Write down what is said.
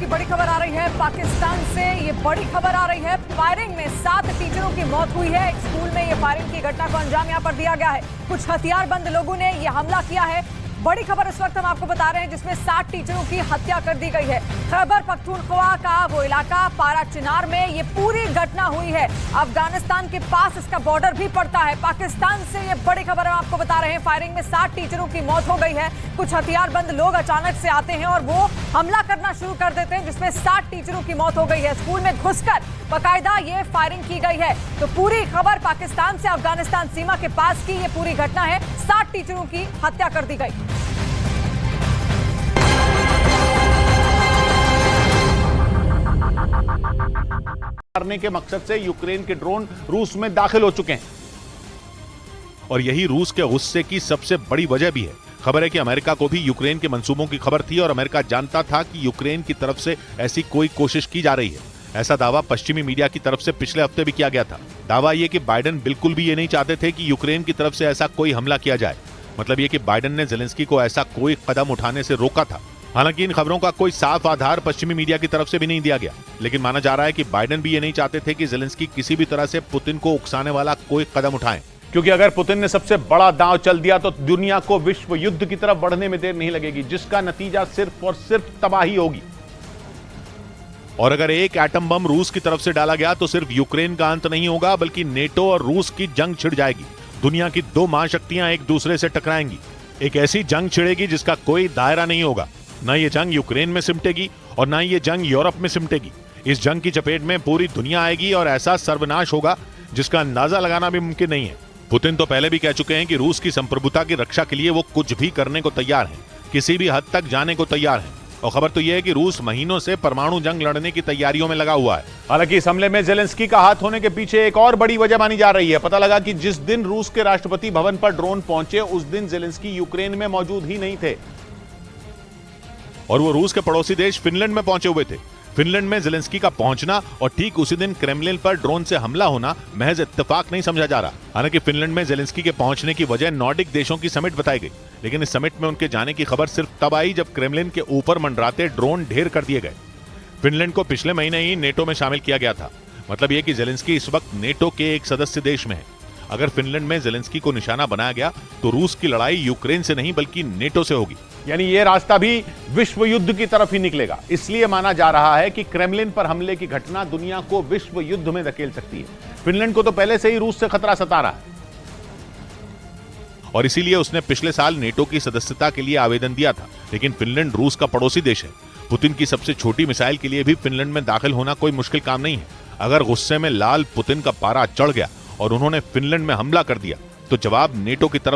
की बड़ी खबर आ रही है पाकिस्तान से। ये बड़ी खबर आ रही है, फायरिंग में 7 टीचरों की मौत हुई है। एक स्कूल में ये फायरिंग की घटना को अंजाम यहां पर दिया गया है। कुछ हथियारबंद लोगों ने ये हमला किया है। बड़ी खबर इस वक्त हम आपको बता रहे हैं जिसमें 7 टीचरों की हत्या कर दी गई है। खैबर पख्तूनख्वा का वो इलाका पारा चिनार में ये पूरी घटना हुई है। अफगानिस्तान के पास इसका बॉर्डर भी पड़ता है। पाकिस्तान से ये बड़ी खबर हम आपको बता रहे हैं। फायरिंग में 7 टीचरों की मौत हो गई है। कुछ हथियारबंद लोग अचानक से आते हैं और वो हमला करना शुरू कर देते हैं जिसमें 7 टीचरों की मौत हो गई है। स्कूल में घुसकर बाकायदा ये फायरिंग की गई है। तो पूरी खबर पाकिस्तान से अफगानिस्तान सीमा के पास की ये पूरी घटना है। 7 टीचरों की हत्या कर दी गई। मारने के मकसद से यूक्रेन के ड्रोन रूस में दाखिल हो चुके हैं और यही रूस के गुस्से की सबसे बड़ी वजह भी है। खबर है कि अमेरिका को भी यूक्रेन के मंसूबों की खबर थी और अमेरिका जानता था कि यूक्रेन की तरफ से ऐसी कोई कोशिश की जा रही है। ऐसा दावा पश्चिमी मीडिया की तरफ से पिछले हफ्ते भी किया गया था। दावा यह कि बाइडेन बिल्कुल भी ये नहीं चाहते थे कि यूक्रेन की तरफ से ऐसा कोई हमला किया जाए। मतलब यह कि बाइडेन ने ज़ेलेंस्की को ऐसा कोई कदम उठाने से रोका था। हालांकि इन खबरों का कोई साफ आधार पश्चिमी मीडिया की तरफ से भी नहीं दिया गया, लेकिन माना जा रहा है कि बाइडेन भी ये नहीं चाहते थे कि ज़ेलेंस्की किसी भी तरह से पुतिन को उकसाने वाला कोई कदम उठाएं, क्योंकि अगर पुतिन ने सबसे बड़ा दांव चल दिया तो दुनिया को विश्व युद्ध की तरफ बढ़ने में देर नहीं लगेगी, जिसका नतीजा सिर्फ और सिर्फ तबाही होगी। और अगर एक एटम बम रूस की तरफ से डाला गया तो सिर्फ यूक्रेन का अंत नहीं होगा, बल्कि नेटो और रूस की जंग छिड़ जाएगी। दुनिया की 2 महाशक्तियां एक दूसरे से टकराएंगी। एक ऐसी जंग छिड़ेगी जिसका कोई दायरा नहीं होगा। न ये जंग यूक्रेन में सिमटेगी और न ये जंग यूरोप में सिमटेगी। इस जंग की चपेट में पूरी दुनिया आएगी और ऐसा सर्वनाश होगा जिसका अंदाजा लगाना भी मुमकिन नहीं है। पुतिन तो पहले भी कह चुके हैं कि रूस की संप्रभुता की रक्षा के लिए वो कुछ भी करने को तैयार हैं, किसी भी हद तक जाने को तैयार हैं। और खबर तो यह है कि रूस महीनों से परमाणु जंग लड़ने की तैयारियों में लगा हुआ है। हालांकि इस हमले में ज़ेलेंस्की का हाथ होने के पीछे एक और बड़ी वजह मानी जा रही है। पता लगा कि जिस दिन रूस के राष्ट्रपति भवन पर ड्रोन पहुंचे उस दिन ज़ेलेंस्की यूक्रेन में मौजूद ही नहीं थे और वो रूस के पड़ोसी देश फिनलैंड में पहुंचे हुए थे। फिनलैंड में ज़ेलेंस्की का पहुंचना और ठीक उसी दिन क्रेमलिन पर ड्रोन से हमला होना महज इत्तेफाक नहीं समझा जा रहा। हालांकि फिनलैंड में ज़ेलेंस्की के पहुंचने की वजह नॉर्डिक देशों की समिट बताई गई, लेकिन इस समिट में उनके जाने की खबर सिर्फ तब आई जब क्रेमलिन के ऊपर मंडराते ड्रोन ढेर कर दिए गए। फिनलैंड को पिछले महीने ही नेटो में शामिल किया गया था। मतलब यह कि ज़ेलेंस्की इस वक्त नेटो के एक सदस्य देश में है। अगर फिनलैंड में ज़ेलेंस्की को निशाना बनाया गया तो रूस की लड़ाई यूक्रेन से नहीं बल्कि नेटो से होगी। यानी यह रास्ता भी विश्व युद्ध की तरफ ही निकलेगा। इसलिए माना जा रहा है कि क्रेमलिन पर हमले की घटना दुनिया को विश्व युद्ध में धकेल सकती है। फिनलैंड को तो पहले से ही रूस से खतरा सता रहा है और इसीलिए उसने पिछले साल नेटो की सदस्यता के लिए आवेदन दिया था। लेकिन फिनलैंड रूस का पड़ोसी देश है। पुतिन की सबसे छोटी मिसाइल के लिए भी फिनलैंड में दाखिल होना कोई मुश्किल काम नहीं है। अगर गुस्से में लाल पुतिन का पारा चढ़ गया और उन्होंने फिनलैंड में हमला कर दिया तो जवाब नेटो की तरफ